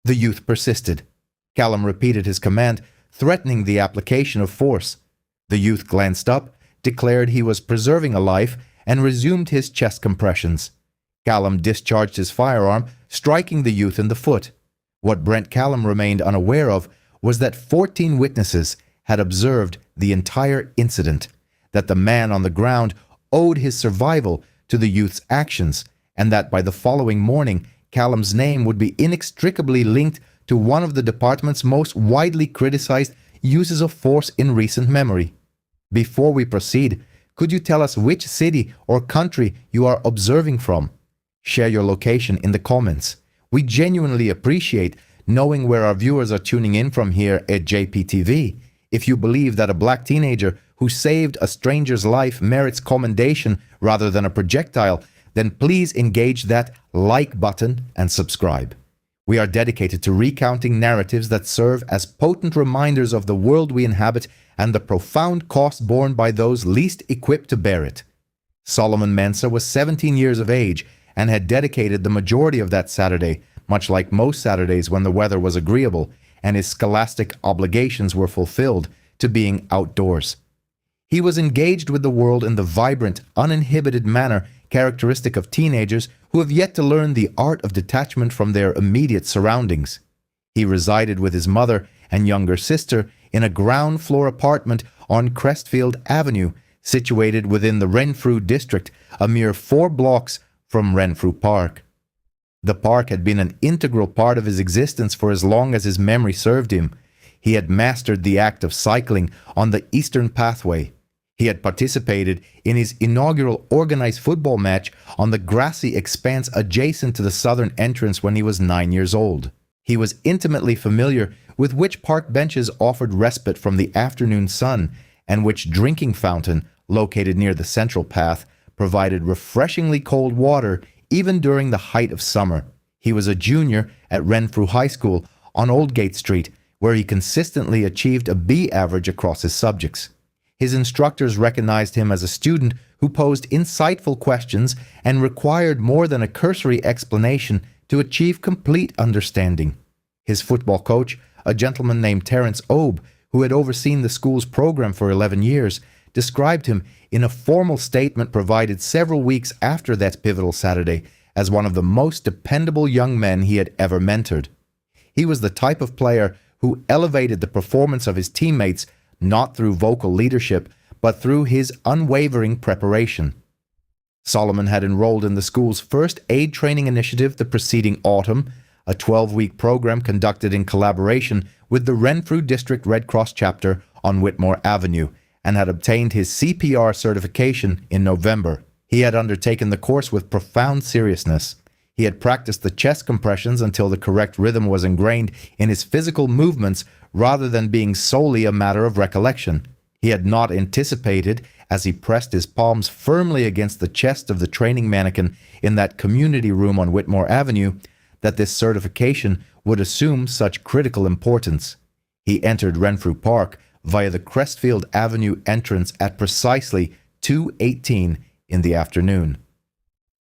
The youth persisted. Callum repeated his command, threatening the application of force. The youth glanced up, declared he was preserving a life, and resumed his chest compressions. Callum discharged his firearm, striking the youth in the foot. What Brent Callum remained unaware of was that 14 witnesses had observed the entire incident, that the man on the ground owed his survival to the youth's actions, and that by the following morning, Callum's name would be inextricably linked to one of the department's most widely criticized uses of force in recent memory. Before we proceed, could you tell us which city or country you are observing from? Share your location in the comments. We genuinely appreciate knowing where our viewers are tuning in from here at JPTV. If you believe that a black teenager who saved a stranger's life merits commendation rather than a projectile, then please engage that like button and subscribe. We are dedicated to recounting narratives that serve as potent reminders of the world we inhabit and the profound cost borne by those least equipped to bear it. Solomon Mensah was 17 years of age and had dedicated the majority of that Saturday, much like most Saturdays when the weather was agreeable and his scholastic obligations were fulfilled, to being outdoors. He was engaged with the world in the vibrant, uninhibited manner characteristic of teenagers who have yet to learn the art of detachment from their immediate surroundings. He resided with his mother and younger sister in a ground floor apartment on Crestfield Avenue, situated within the Renfrew district, a mere 4 blocks from Renfrew Park. The park had been an integral part of his existence for as long as his memory served him. He had mastered the act of cycling on the Eastern Pathway. He had participated in his inaugural organized football match on the grassy expanse adjacent to the southern entrance when he was 9 years old. He was intimately familiar with which park benches offered respite from the afternoon sun and which drinking fountain, located near the central path, provided refreshingly cold water even during the height of summer. He was a junior at Renfrew High School on Oldgate Street, where he consistently achieved a B average across his subjects. His instructors recognized him as a student who posed insightful questions and required more than a cursory explanation to achieve complete understanding. His football coach, a gentleman named Terence Obe, who had overseen the school's program for 11 years, described him in a formal statement provided several weeks after that pivotal Saturday as one of the most dependable young men he had ever mentored. He was the type of player who elevated the performance of his teammates not through vocal leadership, but through his unwavering preparation. Solomon had enrolled in the school's first aid training initiative the preceding autumn, a 12-week program conducted in collaboration with the Renfrew District Red Cross chapter on Whitmore Avenue, and had obtained his CPR certification in November. He had undertaken the course with profound seriousness. He had practiced the chest compressions until the correct rhythm was ingrained in his physical movements rather than being solely a matter of recollection. He had not anticipated, as he pressed his palms firmly against the chest of the training mannequin in that community room on Whitmore Avenue, that this certification would assume such critical importance. He entered Renfrew Park via the Crestfield Avenue entrance at precisely 2:18 in the afternoon.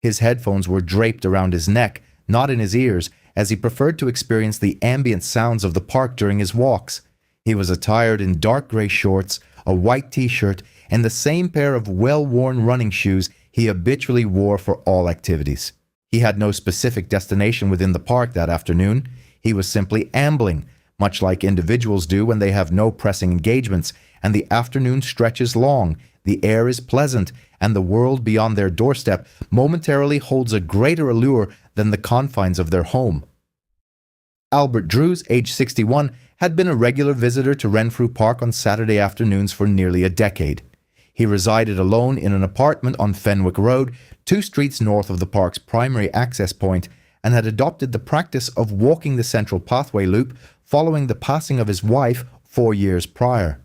His headphones were draped around his neck, not in his ears, as he preferred to experience the ambient sounds of the park during his walks. He was attired in dark gray shorts, a white t-shirt, and the same pair of well-worn running shoes he habitually wore for all activities. He had no specific destination within the park that afternoon. He was simply ambling, much like individuals do when they have no pressing engagements, and the afternoon stretches long, the air is pleasant, and the world beyond their doorstep momentarily holds a greater allure than the confines of their home. Albert Drews, age 61, had been a regular visitor to Renfrew Park on Saturday afternoons for nearly a decade. He resided alone in an apartment on Fenwick Road, 2 streets north of the park's primary access point, and had adopted the practice of walking the Central Pathway loop following the passing of his wife 4 years prior.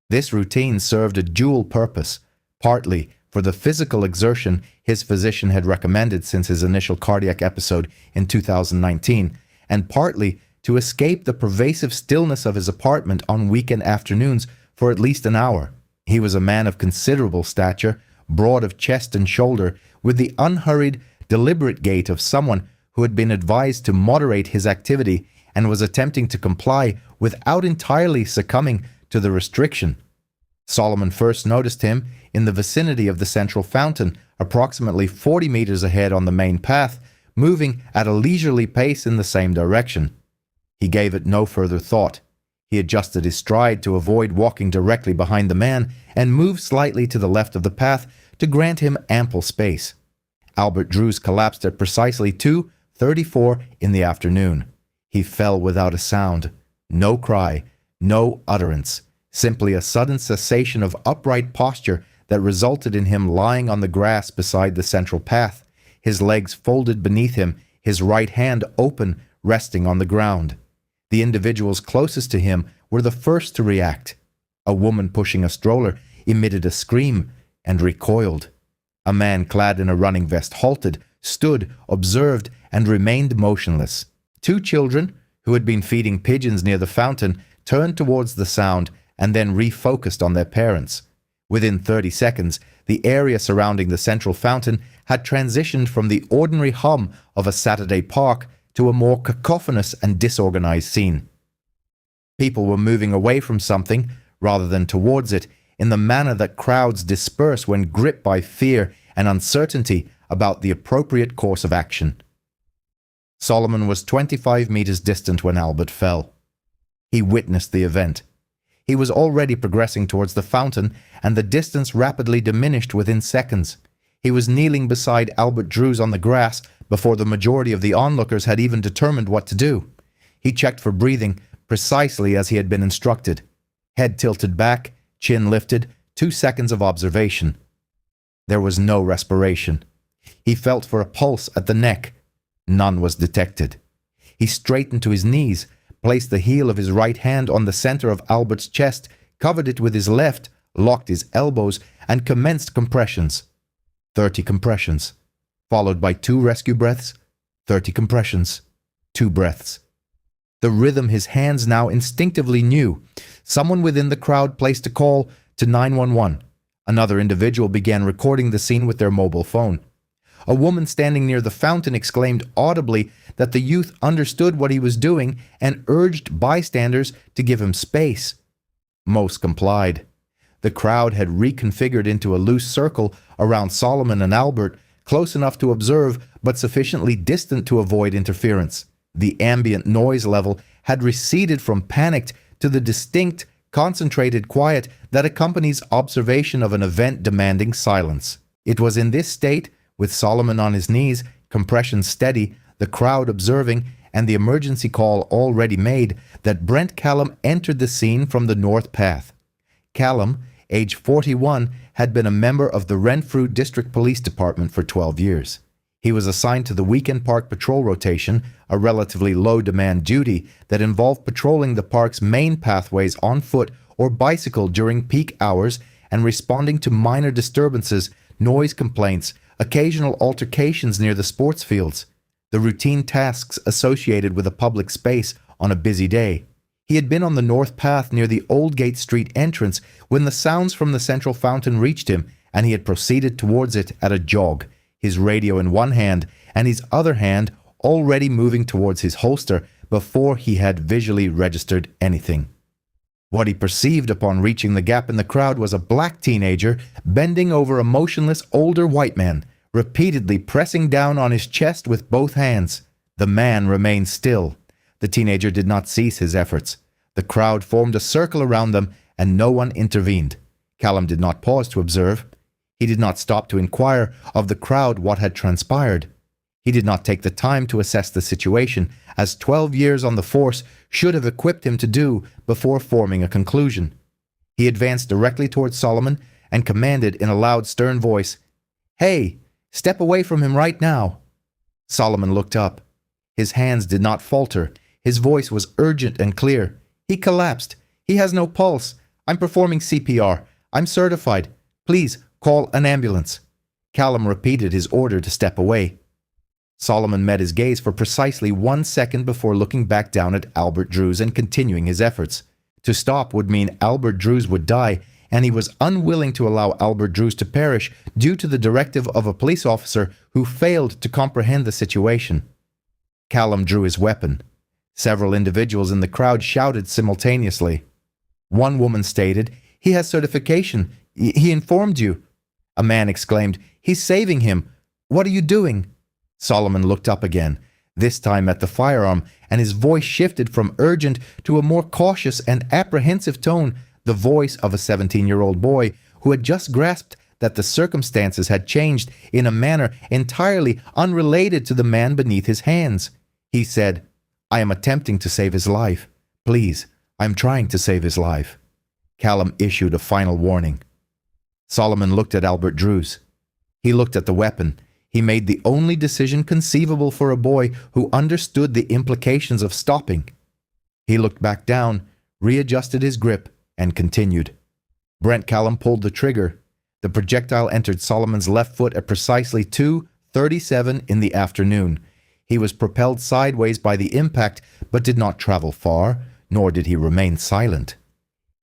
This routine served a dual purpose, partly for the physical exertion his physician had recommended since his initial cardiac episode in 2019, and partly to escape the pervasive stillness of his apartment on weekend afternoons for at least an hour. He was a man of considerable stature, broad of chest and shoulder, with the unhurried, deliberate gait of someone who had been advised to moderate his activity and was attempting to comply without entirely succumbing to the restriction. Solomon first noticed him in the vicinity of the central fountain, approximately 40 meters ahead on the main path, moving at a leisurely pace in the same direction. He gave it no further thought. He adjusted his stride to avoid walking directly behind the man and moved slightly to the left of the path to grant him ample space. Albert Drews collapsed at precisely 2:34 in the afternoon. He fell without a sound. No cry, no utterance. Simply a sudden cessation of upright posture that resulted in him lying on the grass beside the central path, his legs folded beneath him, his right hand open, resting on the ground. The individuals closest to him were the first to react. A woman pushing a stroller emitted a scream and recoiled. A man clad in a running vest halted, stood, observed, and remained motionless. Two children, who had been feeding pigeons near the fountain, turned towards the sound and then refocused on their parents. Within 30 seconds, the area surrounding the central fountain had transitioned from the ordinary hum of a Saturday park to a more cacophonous and disorganized scene. People were moving away from something rather than towards it in the manner that crowds disperse when gripped by fear and uncertainty about the appropriate course of action. Solomon was 25 meters distant when Albert fell. He witnessed the event. He was already progressing towards the fountain, and the distance rapidly diminished within seconds. He was kneeling beside Albert Drews on the grass before the majority of the onlookers had even determined what to do. He checked for breathing, precisely as he had been instructed. Head tilted back, chin lifted, 2 seconds of observation. There was no respiration. He felt for a pulse at the neck. None was detected. He straightened to his knees, placed the heel of his right hand on the center of Albert's chest, covered it with his left, locked his elbows, and commenced compressions. 30 compressions, followed by 2 rescue breaths, 30 compressions, 2 breaths. The rhythm his hands now instinctively knew. Someone within the crowd placed a call to 911. Another individual began recording the scene with their mobile phone. A woman standing near the fountain exclaimed audibly that the youth understood what he was doing and urged bystanders to give him space. Most complied. The crowd had reconfigured into a loose circle around Solomon and Albert, close enough to observe but sufficiently distant to avoid interference. The ambient noise level had receded from panicked to the distinct, concentrated quiet that accompanies observation of an event demanding silence. It was in this state, with Solomon on his knees, compression steady, the crowd observing, and the emergency call already made, that Brent Callum entered the scene from the north path. Callum, age 41, had been a member of the Renfrew District Police Department for 12 years. He was assigned to the weekend park patrol rotation, a relatively low-demand duty that involved patrolling the park's main pathways on foot or bicycle during peak hours and responding to minor disturbances, noise complaints, occasional altercations near the sports fields, the routine tasks associated with a public space on a busy day. He had been on the north path near the Old Gate Street entrance when the sounds from the central fountain reached him, and he had proceeded towards it at a jog, his radio in one hand and his other hand already moving towards his holster before he had visually registered anything. What he perceived upon reaching the gap in the crowd was a black teenager bending over a motionless older white man, repeatedly pressing down on his chest with both hands. The man remained still. The teenager did not cease his efforts. The crowd formed a circle around them, and no one intervened. Callum did not pause to observe. He did not stop to inquire of the crowd what had transpired. He did not take the time to assess the situation, as 12 years on the force should have equipped him to do before forming a conclusion. He advanced directly towards Solomon and commanded in a loud, stern voice, "Hey, step away from him right now." Solomon looked up. His hands did not falter. His voice was urgent and clear. "He collapsed. He has no pulse. I'm performing CPR. I'm certified. Please call an ambulance." Callum repeated his order to step away. Solomon met his gaze for precisely 1 second before looking back down at Albert Drews and continuing his efforts. To stop would mean Albert Drews would die, and he was unwilling to allow Albert Drews to perish due to the directive of a police officer who failed to comprehend the situation. Callum drew his weapon. Several individuals in the crowd shouted simultaneously. One woman stated, "He has certification. He informed you." A man exclaimed, "He's saving him. What are you doing?" Solomon looked up again, this time at the firearm, and his voice shifted from urgent to a more cautious and apprehensive tone, the voice of a 17-year-old boy who had just grasped that the circumstances had changed in a manner entirely unrelated to the man beneath his hands. He said, "I am attempting to save his life. Please, I am trying to save his life." Callum issued a final warning. Solomon looked at Albert Drews. He looked at the weapon. He made the only decision conceivable for a boy who understood the implications of stopping. He looked back down, readjusted his grip, and continued. Brent Callum pulled the trigger. The projectile entered Solomon's left foot at precisely 2:37 in the afternoon. He was propelled sideways by the impact, but did not travel far, nor did he remain silent.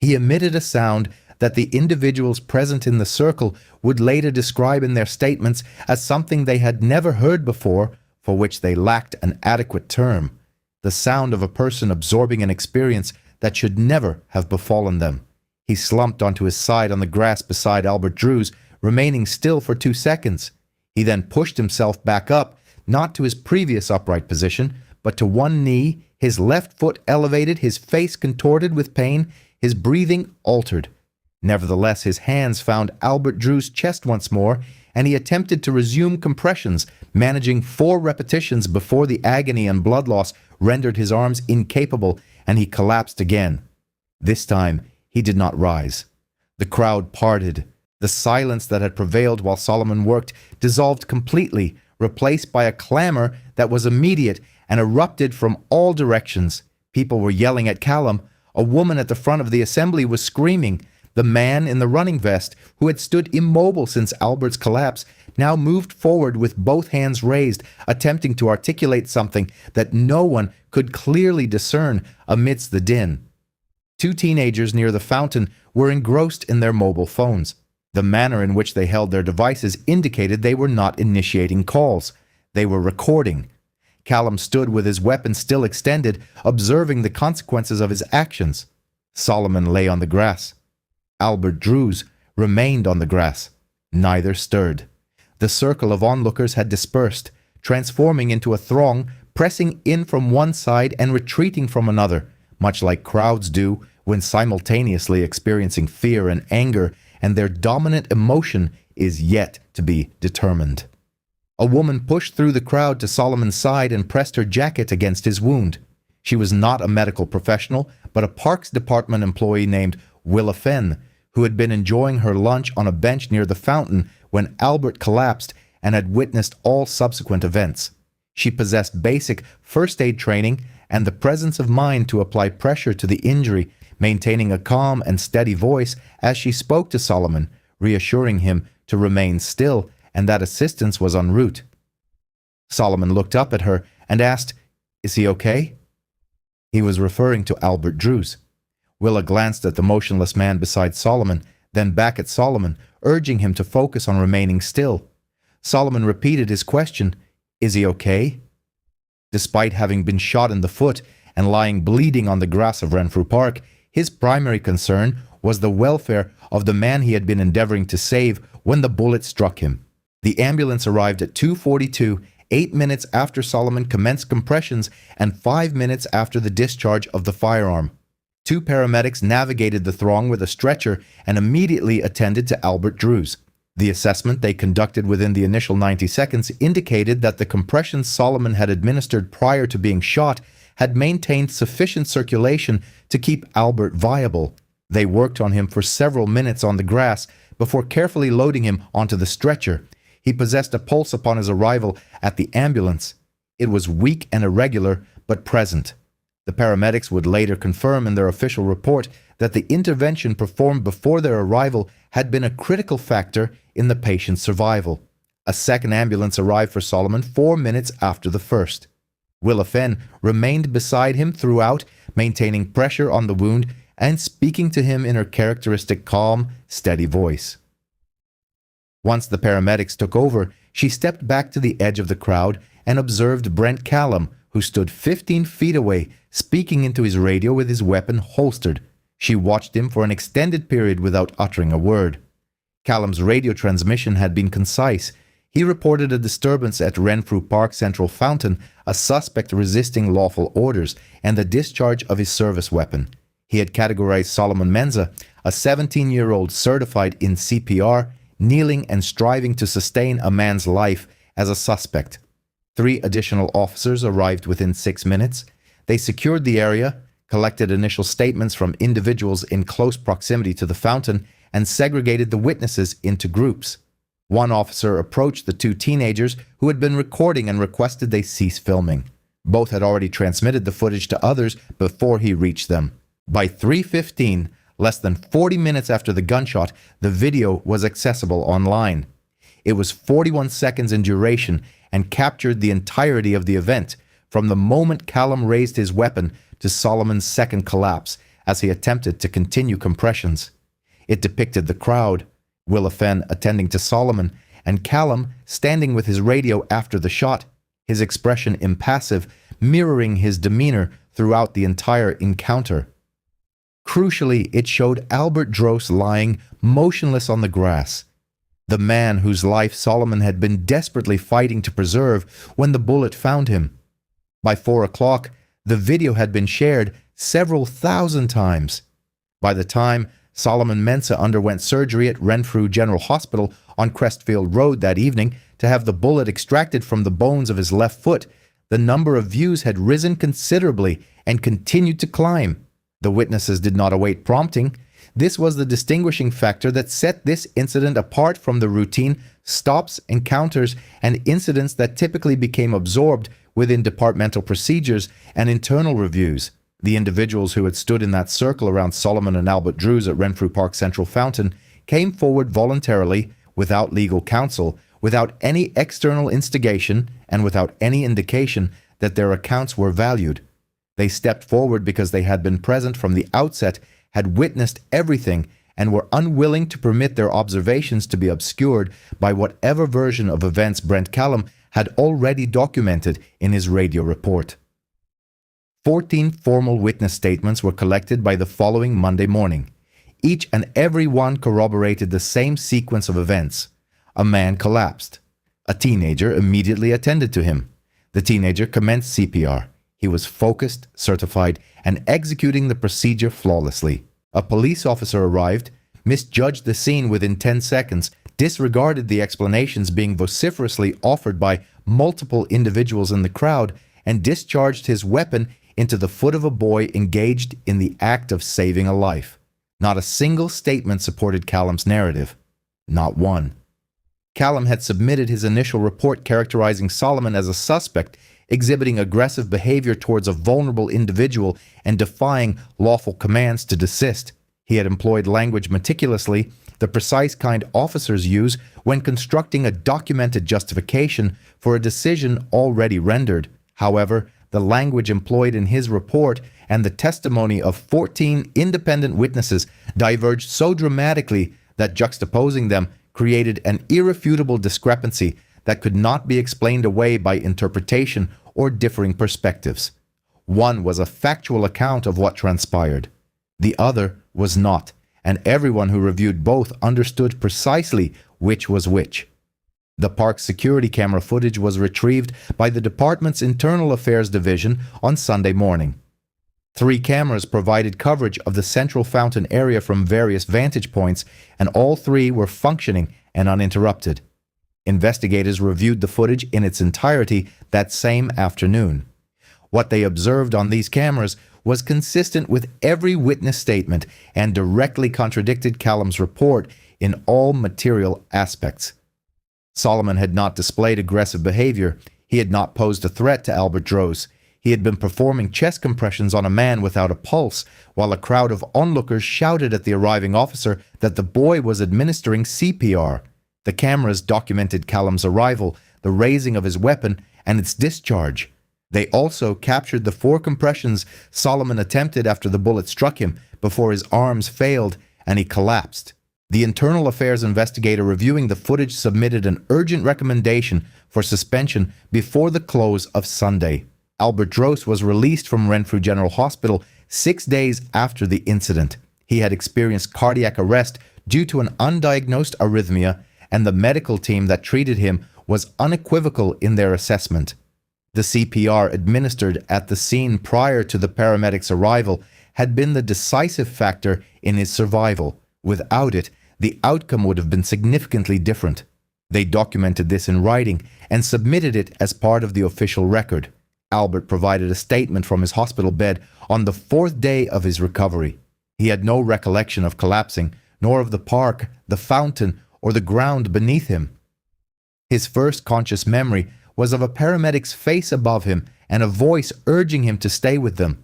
He emitted a sound that the individuals present in the circle would later describe in their statements as something they had never heard before, for which they lacked an adequate term. The sound of a person absorbing an experience that should never have befallen them. He slumped onto his side on the grass beside Albert Drews, remaining still for 2 seconds. He then pushed himself back up, not to his previous upright position, but to one knee, his left foot elevated, his face contorted with pain, his breathing altered. Nevertheless, his hands found Albert Drews' chest once more, and he attempted to resume compressions, managing 4 repetitions before the agony and blood loss rendered his arms incapable, and he collapsed again. This time, he did not rise. The crowd parted. The silence that had prevailed while Solomon worked dissolved completely, replaced by a clamor that was immediate and erupted from all directions. People were yelling at Callum. A woman at the front of the assembly was screaming. The man in the running vest, who had stood immobile since Albert's collapse, now moved forward with both hands raised, attempting to articulate something that no one could clearly discern amidst the din. 2 teenagers near the fountain were engrossed in their mobile phones. The manner in which they held their devices indicated they were not initiating calls. They were recording. Callum stood with his weapon still extended, observing the consequences of his actions. Solomon lay on the grass. Albert Drews remained on the grass. Neither stirred. The circle of onlookers had dispersed, transforming into a throng, pressing in from one side and retreating from another, much like crowds do when simultaneously experiencing fear and anger, and their dominant emotion is yet to be determined. A woman pushed through the crowd to Solomon's side and pressed her jacket against his wound. She was not a medical professional, but a Parks Department employee named Willa Fenn, who had been enjoying her lunch on a bench near the fountain when Albert collapsed and had witnessed all subsequent events. She possessed basic first aid training and the presence of mind to apply pressure to the injury, maintaining a calm and steady voice as she spoke to Solomon, reassuring him to remain still and that assistance was en route. Solomon looked up at her and asked, "Is he okay?" He was referring to Albert Drews. Willa glanced at the motionless man beside Solomon, then back at Solomon, urging him to focus on remaining still. Solomon repeated his question, "Is he okay?" Despite having been shot in the foot and lying bleeding on the grass of Renfrew Park, his primary concern was the welfare of the man he had been endeavoring to save when the bullet struck him. The ambulance arrived at 2:42, 8 minutes after Solomon commenced compressions and 5 minutes after the discharge of the firearm. 2 paramedics navigated the throng with a stretcher and immediately attended to Albert Drews. The assessment they conducted within the initial 90 seconds indicated that the compressions Solomon had administered prior to being shot had maintained sufficient circulation to keep Albert viable. They worked on him for several minutes on the grass before carefully loading him onto the stretcher. He possessed a pulse upon his arrival at the ambulance. It was weak and irregular, but present. The paramedics would later confirm in their official report that the intervention performed before their arrival had been a critical factor in the patient's survival. A second ambulance arrived for Solomon 4 minutes after the first. Willa Fenn remained beside him throughout, maintaining pressure on the wound and speaking to him in her characteristic calm, steady voice. Once the paramedics took over, she stepped back to the edge of the crowd and observed Brent Callum, who stood 15 feet away, speaking into his radio with his weapon holstered. She watched him for an extended period without uttering a word. Callum's radio transmission had been concise. He reported a disturbance at Renfrew Park Central Fountain, a suspect resisting lawful orders, and the discharge of his service weapon. He had categorized Solomon Menza, a 17-year-old certified in CPR, kneeling and striving to sustain a man's life, as a suspect. 3 additional officers arrived within 6 minutes. They secured the area, collected initial statements from individuals in close proximity to the fountain, and segregated the witnesses into groups. One officer approached the 2 teenagers who had been recording and requested they cease filming. Both had already transmitted the footage to others before he reached them. By 3:15, less than 40 minutes after the gunshot, the video was accessible online. It was 41 seconds in duration and captured the entirety of the event, from the moment Callum raised his weapon to Solomon's second collapse as he attempted to continue compressions. It depicted the crowd, Willefin attending to Solomon, and Callum standing with his radio after the shot, his expression impassive, mirroring his demeanor throughout the entire encounter. Crucially, it showed Albert Dross lying motionless on the grass, the man whose life Solomon had been desperately fighting to preserve when the bullet found him. By 4 o'clock, the video had been shared several thousand times. By the time Solomon Mensa underwent surgery at Renfrew General Hospital on Crestfield Road that evening to have the bullet extracted from the bones of his left foot, the number of views had risen considerably and continued to climb. The witnesses did not await prompting. This was the distinguishing factor that set this incident apart from the routine stops, encounters, and incidents that typically became absorbed within departmental procedures and internal reviews. The individuals who had stood in that circle around Solomon and Albert Drews at Renfrew Park Central Fountain came forward voluntarily, without legal counsel, without any external instigation, and without any indication that their accounts were valued. They stepped forward because they had been present from the outset, had witnessed everything, and were unwilling to permit their observations to be obscured by whatever version of events Brent Callum had already documented in his radio report. 14 formal witness statements were collected by the following Monday morning. Each and every one corroborated the same sequence of events. A man collapsed. A teenager immediately attended to him. The teenager commenced CPR. He was focused, certified, and executing the procedure flawlessly. A police officer arrived, misjudged the scene within 10 seconds, disregarded the explanations being vociferously offered by multiple individuals in the crowd, and discharged his weapon into the foot of a boy engaged in the act of saving a life. Not a single statement supported Callum's narrative. Not one. Callum had submitted his initial report characterizing Solomon as a suspect, exhibiting aggressive behavior towards a vulnerable individual and defying lawful commands to desist. He had employed language meticulously, the precise kind officers use when constructing a documented justification for a decision already rendered. However, the language employed in his report and the testimony of 14 independent witnesses diverged so dramatically that juxtaposing them created an irrefutable discrepancy that could not be explained away by interpretation or differing perspectives. One was a factual account of what transpired. The other was not, and everyone who reviewed both understood precisely which was which. The park's security camera footage was retrieved by the department's Internal Affairs Division on Sunday morning. 3 cameras provided coverage of the central fountain area from various vantage points, and all 3 were functioning and uninterrupted. Investigators reviewed the footage in its entirety that same afternoon. What they observed on these cameras was consistent with every witness statement and directly contradicted Callum's report in all material aspects. Solomon had not displayed aggressive behavior. He had not posed a threat to Albert Dross. He had been performing chest compressions on a man without a pulse, while a crowd of onlookers shouted at the arriving officer that the boy was administering CPR. The cameras documented Callum's arrival, the raising of his weapon, and its discharge. They also captured the 4 compressions Solomon attempted after the bullet struck him before his arms failed and he collapsed. The Internal Affairs investigator reviewing the footage submitted an urgent recommendation for suspension before the close of Sunday. Albert Drost was released from Renfrew General Hospital 6 days after the incident. He had experienced cardiac arrest due to an undiagnosed arrhythmia, and the medical team that treated him was unequivocal in their assessment. The CPR administered at the scene prior to the paramedics' arrival had been the decisive factor in his survival. Without it, the outcome would have been significantly different. They documented this in writing and submitted it as part of the official record. Albert provided a statement from his hospital bed on the 4th day of his recovery. He had no recollection of collapsing, nor of the park, the fountain, or the ground beneath him. His first conscious memory was of a paramedic's face above him and a voice urging him to stay with them.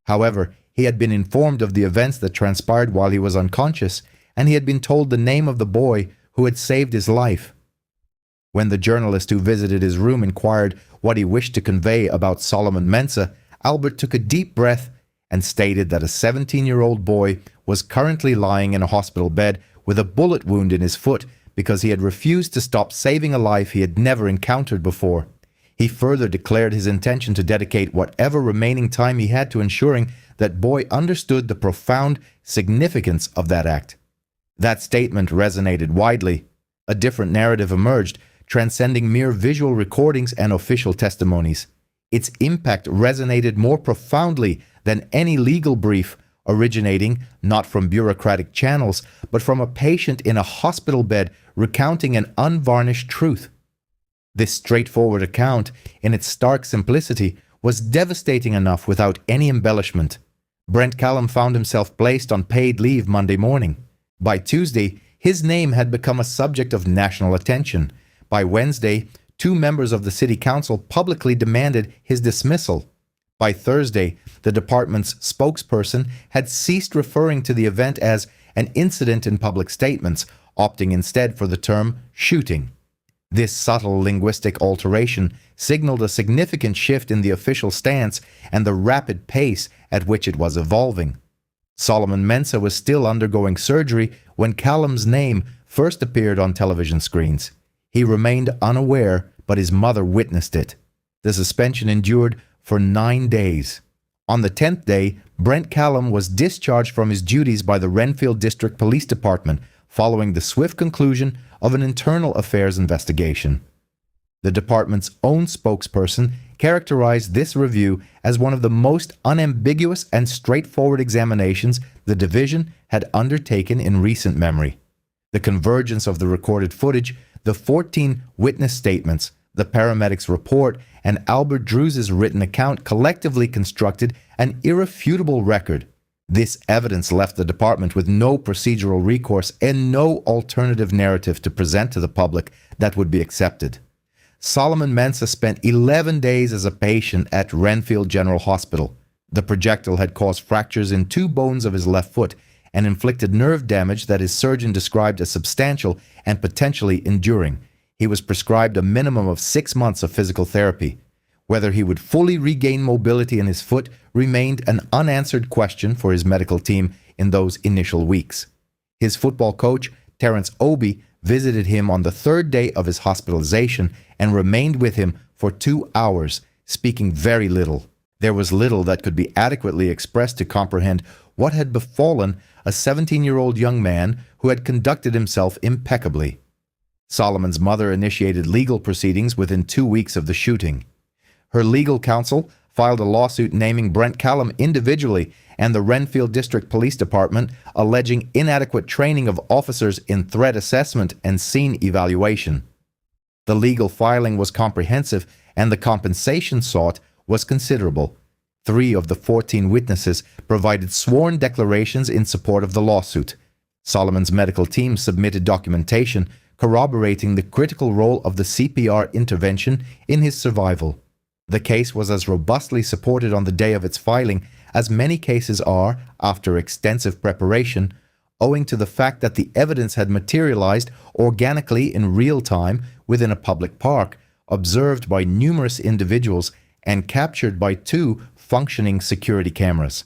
However, he had been informed of the events that transpired while he was unconscious, and he had been told the name of the boy who had saved his life. When the journalist who visited his room inquired what he wished to convey about Solomon Mensah, Albert took a deep breath and stated that a 17-year-old boy was currently lying in a hospital bed with a bullet wound in his foot because he had refused to stop saving a life he had never encountered before. He further declared his intention to dedicate whatever remaining time he had to ensuring that boy understood the profound significance of that act. That statement resonated widely. A different narrative emerged, transcending mere visual recordings and official testimonies. Its impact resonated more profoundly than any legal brief, originating not from bureaucratic channels, but from a patient in a hospital bed recounting an unvarnished truth. This straightforward account, in its stark simplicity, was devastating enough without any embellishment. Brent Callum found himself placed on paid leave Monday morning. By Tuesday, his name had become a subject of national attention. By Wednesday, 2 members of the city council publicly demanded his dismissal. By Thursday, the department's spokesperson had ceased referring to the event as an incident in public statements, opting instead for the term shooting. This subtle linguistic alteration signaled a significant shift in the official stance and the rapid pace at which it was evolving. Solomon Mensah was still undergoing surgery when Callum's name first appeared on television screens. He remained unaware, but his mother witnessed it. The suspension endured for 9 days. On the 10th day, Brent Callum was discharged from his duties by the Renfield District Police Department following the swift conclusion of an internal affairs investigation. The department's own spokesperson characterized this review as one of the most unambiguous and straightforward examinations the division had undertaken in recent memory. The convergence of the recorded footage, the 14 witness statements, the paramedics' report, and Albert Drew's written account collectively constructed an irrefutable record. This evidence left the department with no procedural recourse and no alternative narrative to present to the public that would be accepted. Solomon Mensah spent 11 days as a patient at Renfield General Hospital. The projectile had caused fractures in 2 bones of his left foot and inflicted nerve damage that his surgeon described as substantial and potentially enduring. He was prescribed a minimum of 6 months of physical therapy. Whether he would fully regain mobility in his foot remained an unanswered question for his medical team in those initial weeks. His football coach, Terence Obi, visited him on the 3rd day of his hospitalization and remained with him for 2 hours, speaking very little. There was little that could be adequately expressed to comprehend what had befallen a 17-year-old young man who had conducted himself impeccably. Solomon's mother initiated legal proceedings within 2 weeks of the shooting. Her legal counsel filed a lawsuit naming Brent Callum individually and the Renfield District Police Department, alleging inadequate training of officers in threat assessment and scene evaluation. The legal filing was comprehensive and the compensation sought was considerable. 3 of the 14 witnesses provided sworn declarations in support of the lawsuit. Solomon's medical team submitted documentation corroborating the critical role of the CPR intervention in his survival. The case was as robustly supported on the day of its filing as many cases are after extensive preparation, owing to the fact that the evidence had materialized organically in real time within a public park, observed by numerous individuals and captured by 2 functioning security cameras.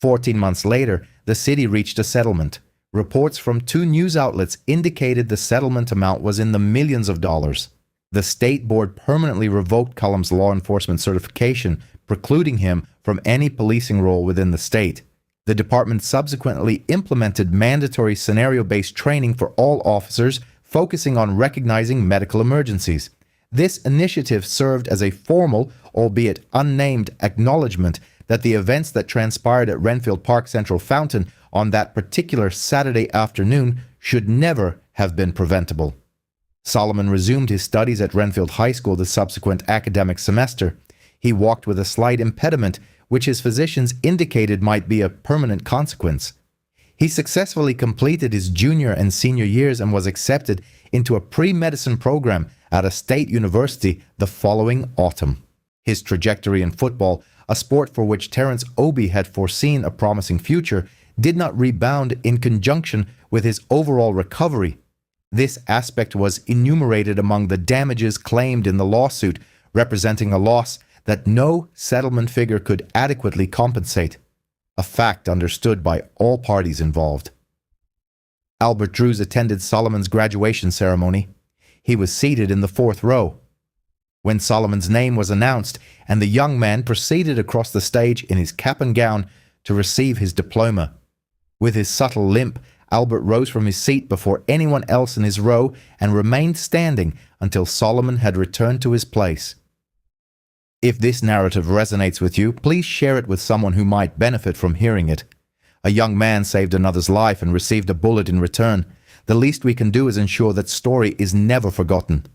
14 months later, the city reached a settlement. Reports from 2 news outlets indicated the settlement amount was in the millions of dollars. The state board permanently revoked Callum's law enforcement certification, precluding him from any policing role within the state. The department subsequently implemented mandatory scenario-based training for all officers, focusing on recognizing medical emergencies. This initiative served as a formal, albeit unnamed, acknowledgement that the events that transpired at Renfield Park Central Fountain on that particular Saturday afternoon should never have been preventable. Solomon resumed his studies at Renfield High School the subsequent academic semester. He walked with a slight impediment, which his physicians indicated might be a permanent consequence. He successfully completed his junior and senior years and was accepted into a pre-medicine program at a state university the following autumn. His trajectory in football, a sport for which Terence Obi had foreseen a promising future, did not rebound in conjunction with his overall recovery. This aspect was enumerated among the damages claimed in the lawsuit, representing a loss that no settlement figure could adequately compensate, a fact understood by all parties involved. Albert Drews attended Solomon's graduation ceremony. He was seated in the fourth row. When Solomon's name was announced and the young man proceeded across the stage in his cap and gown to receive his diploma. With his subtle limp, Albert rose from his seat before anyone else in his row and remained standing until Solomon had returned to his place. If this narrative resonates with you, please share it with someone who might benefit from hearing it. A young man saved another's life and received a bullet in return. The least we can do is ensure that story is never forgotten.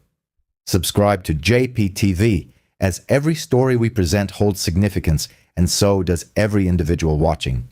Subscribe to JPTV, as every story we present holds significance, and so does every individual watching.